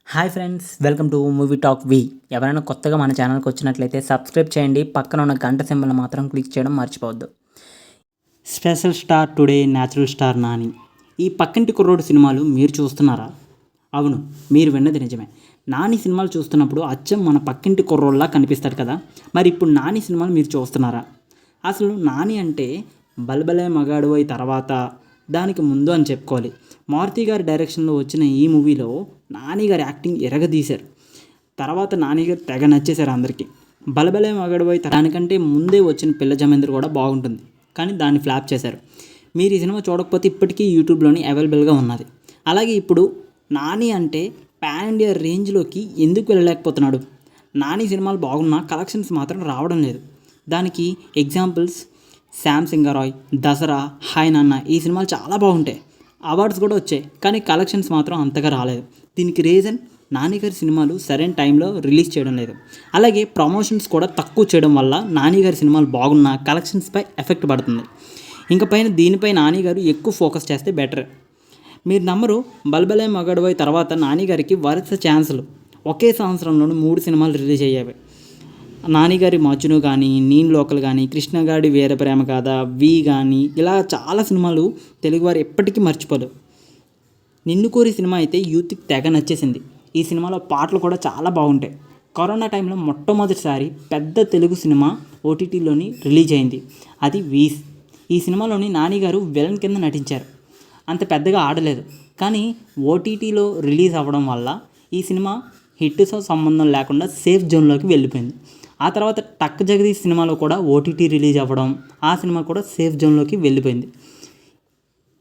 Hi friends, welcome to movie talk వి. ఎవరైనా కొత్తగా మన ఛానల్కి వచ్చినట్లయితే సబ్స్క్రైబ్ చేయండి, పక్కన ఉన్న గంట సింబల్ మాత్రం క్లిక్ చేయడం మర్చిపోవద్దు. Special star today, natural star Nani. ఈ పక్కింటి కుర్రోడు సినిమాలు మీరు చూస్తున్నారా? అవును, మీరు విన్నది నిజమే. నాని సినిమాలు చూస్తున్నప్పుడు అచ్చం మన పక్కింటి కుర్రోళ్ళలా కనిపిస్తాడు కదా. మరి ఇప్పుడు నాని సినిమాలు మీరు చూస్తున్నారా? అసలు నాని అంటే బలబలే మగాడువై తర్వాత దానికి ముందు అని చెప్పుకోవాలి. మారుతి గారి డైరెక్షన్లో వచ్చిన ఈ మూవీలో నాని గారి యాక్టింగ్ ఎరగదీశారు. తర్వాత నాని గారు తెగ నచ్చేశారు అందరికీ. బలబలే మగాడువై దానికంటే ముందే వచ్చిన పిల్ల జమేంద్ర కూడా బాగుంటుంది, కానీ దాన్ని ఫ్లాప్ చేశారు. మీరు ఈ సినిమా చూడకపోతే ఇప్పటికీ యూట్యూబ్లోని అవైలబుల్గా ఉన్నది. అలాగే ఇప్పుడు నాని అంటే పాన్ ఇండియా రేంజ్లోకి ఎందుకు వెళ్ళలేకపోతున్నాడు? నాని సినిమాలు బాగున్నా కలెక్షన్స్ మాత్రం రావడం లేదు. దానికి ఎగ్జాంపుల్స్ శ్యామ్ సింగరాయ్, దసరా, హాయ్ నాన్న ఈ సినిమాలు చాలా బాగుంటాయి, అవార్డ్స్ కూడా వచ్చాయి, కానీ కలెక్షన్స్ మాత్రం అంతగా రాలేదు. దీనికి రీజన్ నాని గారి సినిమాలు సరైన టైంలో రిలీజ్ చేయడం లేదు. అలాగే ప్రమోషన్స్ కూడా తక్కువ చేయడం వల్ల నాని గారి సినిమాలు బాగున్నా కలెక్షన్స్పై ఎఫెక్ట్ పడుతుంది. ఇంకా దీనిపై నాని గారు ఎక్కువ ఫోకస్ చేస్తే బెటర్. మీరు నమ్మరు, బల్బలే మగాడువై తర్వాత నాని గారికి వరుస ఛాన్సులు ఒకే సంవత్సరంలోనూ 3 సినిమాలు రిలీజ్ అయ్యాయి. నానిగారి మజ్ను కానీ, నేను లోకల్ కానీ, కృష్ణగాడి వీరప్రేమ గాథ, వి కానీ ఇలా చాలా సినిమాలు తెలుగువారు ఎప్పటికీ మర్చిపోలేరు. నిన్ను కోరి సినిమా అయితే యూత్కి తెగ నచ్చేసింది. ఈ సినిమాలో పాటలు కూడా చాలా బాగుంటాయి. కరోనా టైంలో మొట్టమొదటిసారి పెద్ద తెలుగు సినిమా ఓటీటీలోని రిలీజ్ అయింది, అది వీస్. ఈ సినిమాలోని నాని గారు విలన్ కింద నటించారు. అంత పెద్దగా ఆడలేదు, కానీ ఓటీటీలో రిలీజ్ అవ్వడం వల్ల ఈ సినిమా హిట్తో సంబంధం లేకుండా సేఫ్ జోన్లోకి వెళ్ళిపోయింది. ఆ తర్వాత టక్ జగదీష్ సినిమాలో కూడా ఓటీటీ రిలీజ్ అవ్వడం, ఆ సినిమా కూడా సేఫ్ జోన్లోకి వెళ్ళిపోయింది.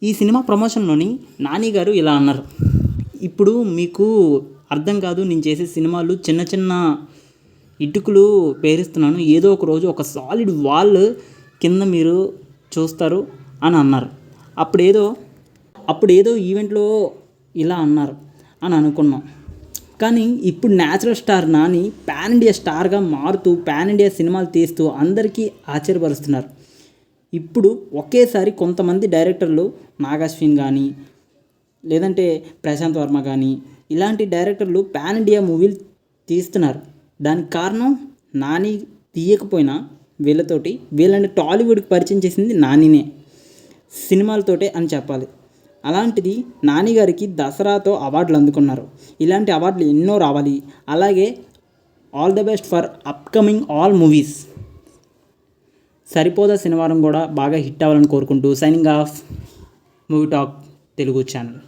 ఈ సినిమా ప్రమోషన్లోని నాని గారు ఇలా అన్నారు, ఇప్పుడు మీకు అర్థం కాదు, నేను చేసే సినిమాలు చిన్న చిన్న ఇటుకలు పేరుస్తున్నాను, ఏదో ఒక రోజు ఒక సాలిడ్ వాల్ కింద మీరు చూస్తారు అని అన్నారు. అప్పుడేదో ఈవెంట్లో ఇలా అన్నారు అని అనుకున్నాం. కానీ ఇప్పుడు natural star Nani pan India స్టార్గా మారుతూ పాన్ ఇండియా సినిమాలు తీస్తూ అందరికీ ఆశ్చర్యపరుస్తున్నారు. ఇప్పుడు ఒకేసారి కొంతమంది డైరెక్టర్లు, నాగాశ్విన్ కానీ లేదంటే ప్రశాంత్ వర్మ కానీ ఇలాంటి డైరెక్టర్లు పాన్ ఇండియా మూవీలు తీస్తున్నారు. దానికి కారణం నాని తీయకపోయినా వీళ్ళని టాలీవుడ్కి పరిచయం చేసింది నానినే, సినిమాలతోటే అని చెప్పాలి. అలాంటిది నాని గారికి దసరాతో అవార్డులు అందుకున్నారు. ఇలాంటి అవార్డులు ఎన్నో రావాలి. అలాగే all the best for upcoming all movies. Saripodhaa Sanivaaram కూడా బాగా హిట్ అవ్వాలని కోరుకుంటూ signing off, movie talk Telugu channel.